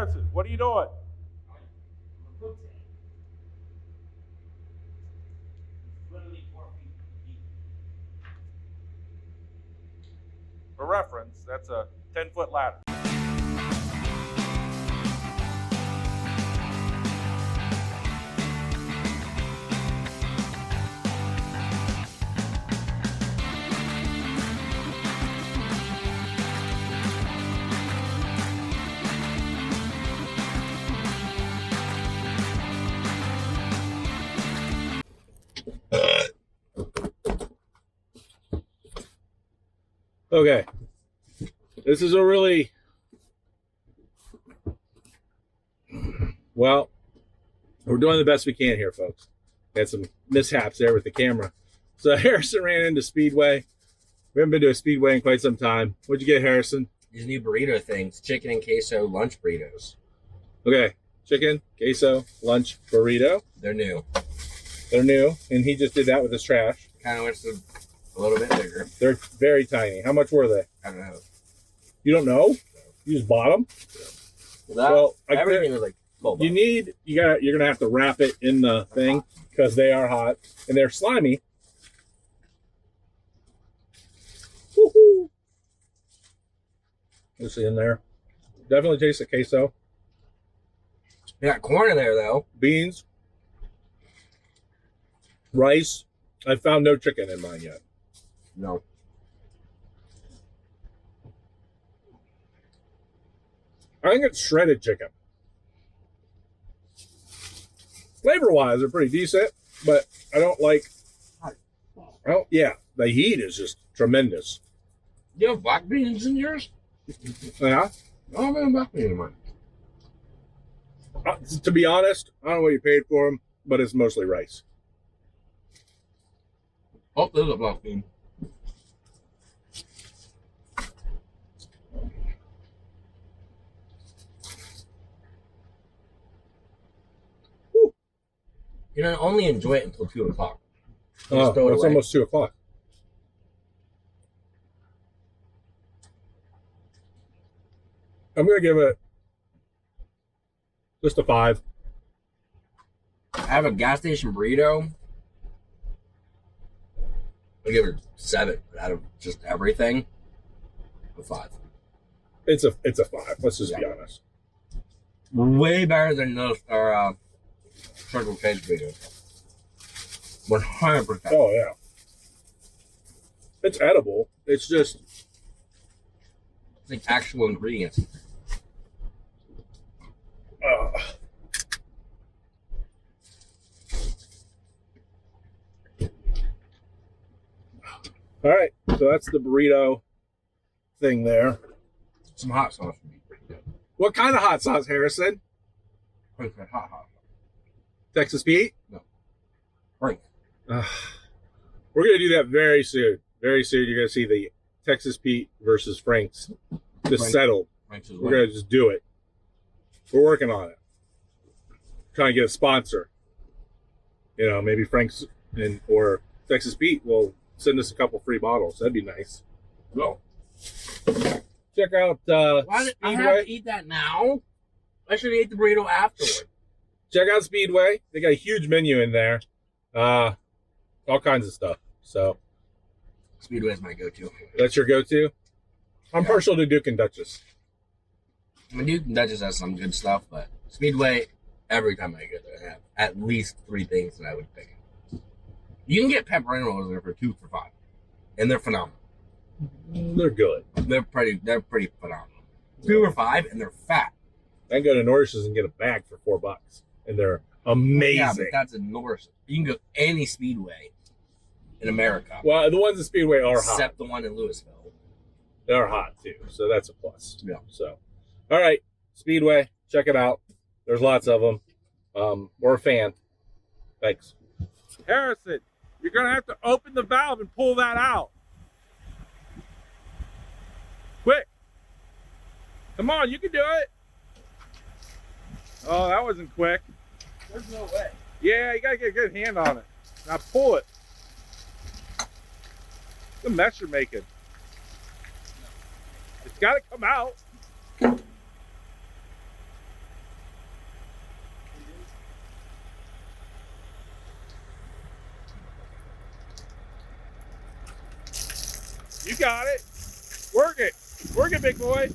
Harrison, what are you doing? For reference, that's a 10-foot ladder. Okay, this is a really, well, we're doing the best we can here, folks. Had some mishaps there with the camera. So Harrison ran into Speedway. We haven't been to a Speedway in quite some time. What'd you get, Harrison? These new burrito things, chicken and queso lunch burritos. Okay, chicken, queso, lunch, burrito. They're new. They're new, and he just did that with his trash. Kind of wish they're a little bit bigger. They're very tiny. How much were they? I don't know. You don't know? You just bought them? Well, everything was like $12. You're gonna have to wrap it in the thing because they are hot and they're slimy. Woohoo! Let's see in there. Definitely tastes the queso. They got corn in there though. Beans. Rice. I found no chicken in mine yet. No. I think it's shredded chicken. Flavor-wise, they're pretty decent, but I don't like. Oh yeah, the heat is just tremendous. You have black beans in yours? Yeah. I don't have black beans in mine. To be honest, I don't know what you paid for them, but it's mostly rice. Oh, there's a black bean. Whew. You know, only enjoy it until 2 o'clock. Oh, it's almost 2 o'clock. I'm going to give it just a 5. I have a gas station burrito. I'll give it 7 out of just everything. A 5. It's a 5. Let's just be honest. Way better than those Circle K burritos. 100%. Oh yeah. It's edible. It's just It's like actual ingredients. All right, so that's the burrito thing there. Some hot sauce would be pretty good. What kind of hot sauce, Harrison? Frank said hot sauce. Texas Pete? No. Frank. We're going to do that very soon. Very soon, you're going to see the Texas Pete versus Frank's just settled. Frank's We're going to just do it. We're working on it. Trying to get a sponsor. You know, maybe Frank's or Texas Pete will send us a couple free bottles. That'd be nice. No. Check out Why did I have Speedway. to eat that now? I should have ate the burrito afterward. Check out Speedway. They got a huge menu in there. All kinds of stuff. So Speedway is my go-to. that's your go-to? I'm partial to Duke and Duchess. I mean, Duke and Duchess has some good stuff, but Speedway, every time I go there, I have at least 3 things that I would pick. You can get pepperoni rolls there for 2 for $5, and they're phenomenal. They're good. They're pretty phenomenal. 2 for $5, and they're fat. I can go to Norris's and get a bag for $4, and they're amazing. Yeah, but that's a Norris. You can go any Speedway in America. Well, the ones in Speedway are hot. Except the one in Louisville. They're hot too, so that's a plus. Yeah. So, all right, Speedway, check it out. There's lots of them. We're a fan. Thanks. Harrison, you're gonna have to open the valve and pull that out. Quick! Come on, you can do it. Oh, that wasn't quick. There's no way. Yeah, you gotta get a good hand on it. Now pull it. The mess you're making. It's gotta come out. You got it. Work it. Work it, big boy.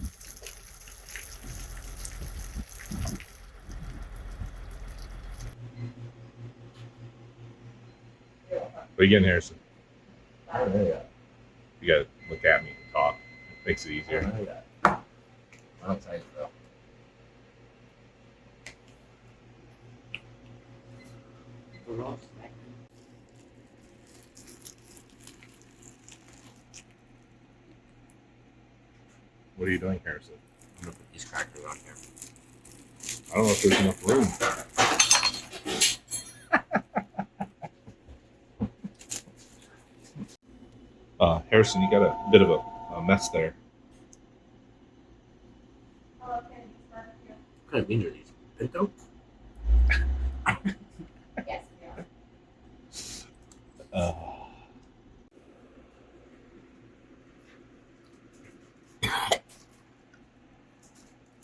What are you getting, Harrison? I don't know yet. You gotta look at me and talk. It makes it easier. I don't know yet. I'm excited though. What are you doing, Harrison? I'm gonna put these crackers on here. I don't know if there's enough room. Harrison, you got a bit of a mess there. What kind of beans are these? Pinto? Yes, we are.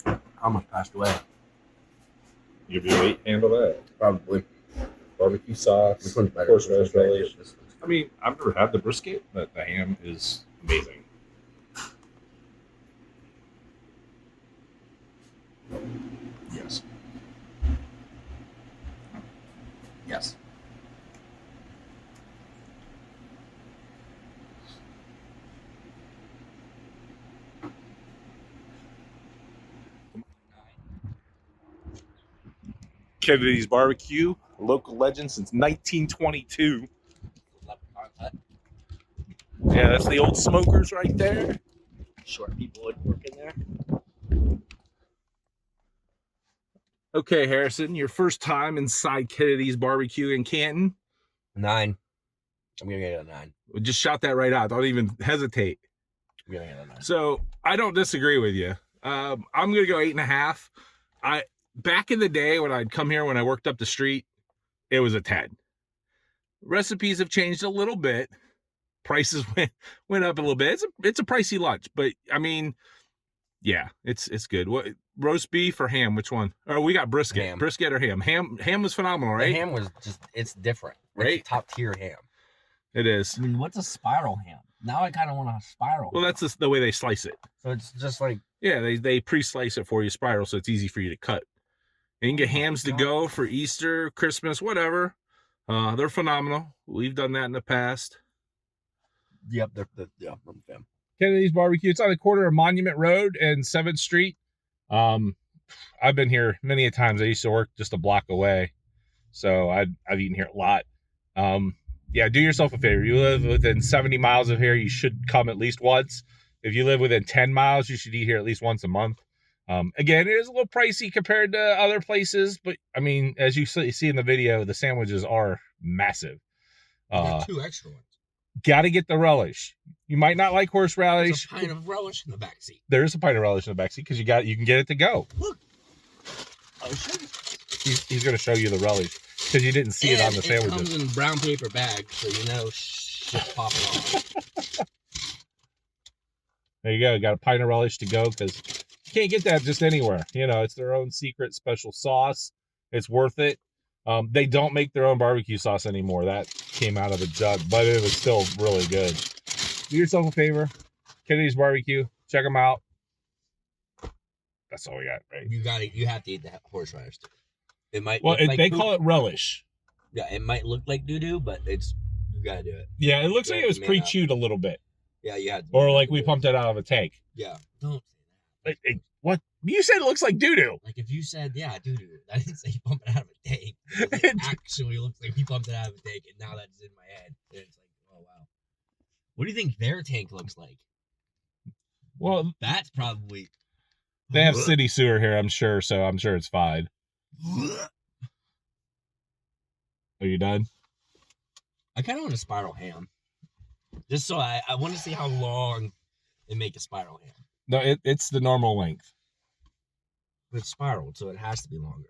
I almost passed away. Your weight handle that. Probably. Barbecue sauce, Which one's better? horseradish relish. This one's I mean, I've never had the brisket, but the ham is amazing. Yes. Yes. Kennedy's Barbecue, a local legend since 1922. Yeah, that's the old smokers right there. Short people would work in there. Okay, Harrison, your first time inside Kennedy's Barbecue in Canton. 9. I'm gonna get a 9. Just shout that right out. Don't even hesitate. I'm gonna get a 9. So I don't disagree with you. I'm gonna go 8.5. Back in the day when I'd come here when I worked up the street, it was a 10. Recipes have changed a little bit. Prices went up a little bit. It's a pricey lunch, but I mean, yeah, it's good. What, roast beef or ham? Which one? Oh, we got brisket. Ham. Brisket or ham? Ham was phenomenal, right? The ham was just, it's different. Right? It's top tier ham. It is. I mean, what's a spiral ham? Now I kind of want a spiral. Well, that's the way they slice it. So it's just like, Yeah, they pre-slice it for you spiral, so it's easy for you to cut. And you can get hams to go for Easter, Christmas, whatever. They're phenomenal. We've done that in the past. yep, I'm a fan. Kennedy's Barbecue. It's on the corner of Monument Road and 7th Street. I've been here many a times. I used to work just a block away, so I've eaten here a lot. Yeah, do yourself a favor. You live within 70 miles of here, you should come at least once. If you live within 10 miles, you should eat here at least once a month. Again, it is a little pricey compared to other places, but I mean, as you see in the video, the sandwiches are massive. Got 2 extra ones. Got to get the relish. You might not like horseradish. There's a pint of relish in the back seat. There is a pint of relish in the back seat because you can get it to go. Look. Oh, shit. He's going to show you the relish because you didn't see it on the sandwiches. It comes in brown paper bags, so you know shit's popping off. There you go. Got a pint of relish to go because you can't get that just anywhere. You know, it's their own secret special sauce. It's worth it. They don't make their own barbecue sauce anymore. That came out of a jug, but it was still really good. Do yourself a favor. Kennedy's Barbecue. Check them out. That's all we got, right? You have to eat the horseradish too. It might. Well, look like they poop. call it relish. Yeah, it might look like doo-doo, but you gotta do it. Yeah, it looks like it was Man up. pre-chewed a little bit. Yeah, you had to. Or like we pumped it out of a tank. Yeah. Don't say that. What? You said it looks like doo-doo. Like if you said, yeah, doo-doo. I didn't say you pumped it out of a tank. It actually looks like we pumped it out of a tank, and now that's in my head. And it's like, oh, wow. What do you think their tank looks like? Well, That's probably... they have city sewer here, I'm sure, so I'm sure it's fine. Are you done? I kind of want a spiral ham. Just so I want to see how long they make a spiral ham. No, it's the normal length. But it's spiraled, so it has to be longer.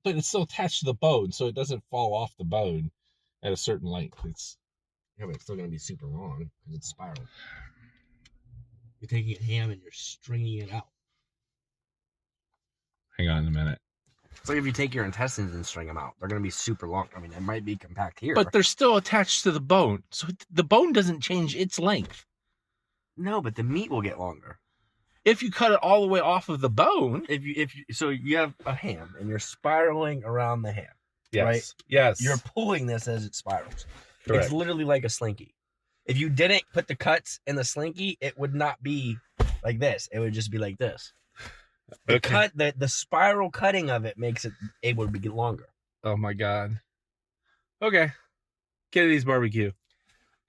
But it's still attached to the bone, so it doesn't fall off the bone at a certain length. Yeah, but it's still going to be super long because it's spiraled. You're taking a ham and you're stringing it out. Hang on a minute. It's like if you take your intestines and string them out. They're going to be super long. I mean, it might be compact here. But they're still attached to the bone, so the bone doesn't change its length. No, but the meat will get longer. If you cut it all the way off of the bone. So you have a ham and you're spiraling around the ham. Yes. Right? Yes. You're pulling this as it spirals. Correct. It's literally like a slinky. If you didn't put the cuts in the slinky, it would not be like this. It would just be like this. The spiral cutting of it makes it able to be longer. Oh my God. Okay. Kennedy's Barbecue.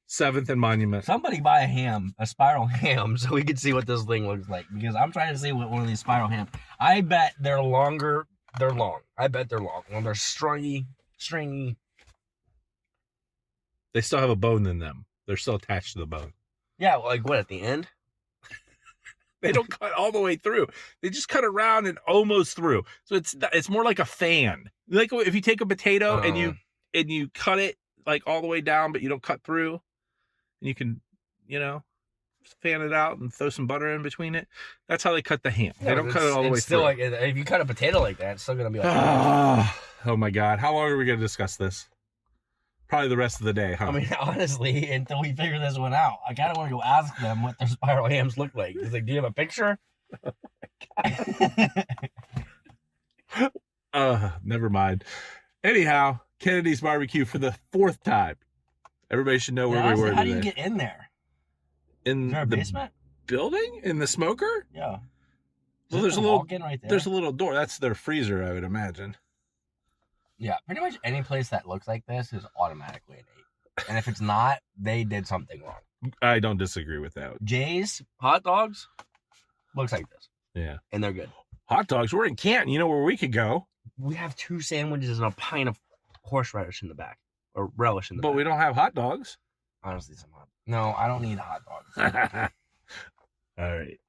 7th and Monument. Somebody buy a spiral ham, so we can see what this thing looks like. Because I'm trying to see what one of these spiral hams. I bet they're longer. They're long. I bet they're long. When they're stringy. They still have a bone in them. They're still attached to the bone. Yeah, like what, at the end? They don't cut all the way through. They just cut around and almost through. So it's more like a fan. Like if you take a potato and you cut it like all the way down, but you don't cut through, and you can, fan it out and throw some butter in between it. That's how they cut the ham. They don't cut it all the way still through. Like, if you cut a potato like that, it's still gonna be like. Oh my God! How long are we gonna discuss this? Probably the rest of the day, huh? I mean, honestly, until we figure this one out, I kind of want to go ask them what their spiral hams look like. It's like, do you have a picture? Never mind. Anyhow, Kennedy's Barbecue for the 4th time. Everybody should know where we were today. How do you get in there? In Is there a the basement? building? In the smoker? Yeah. Well, there's a little right there. There's a little door. That's their freezer, I would imagine. Yeah, pretty much any place that looks like this is automatically an 8. And if it's not, they did something wrong. I don't disagree with that. Jay's hot dogs looks like this. Yeah. And they're good. Hot dogs. We're in Canton. You know where we could go. We have 2 sandwiches and a pint of horseradish in the back. Or relish in the back. But we don't have hot dogs. Honestly, some hot. No, I don't need hot dogs. All right.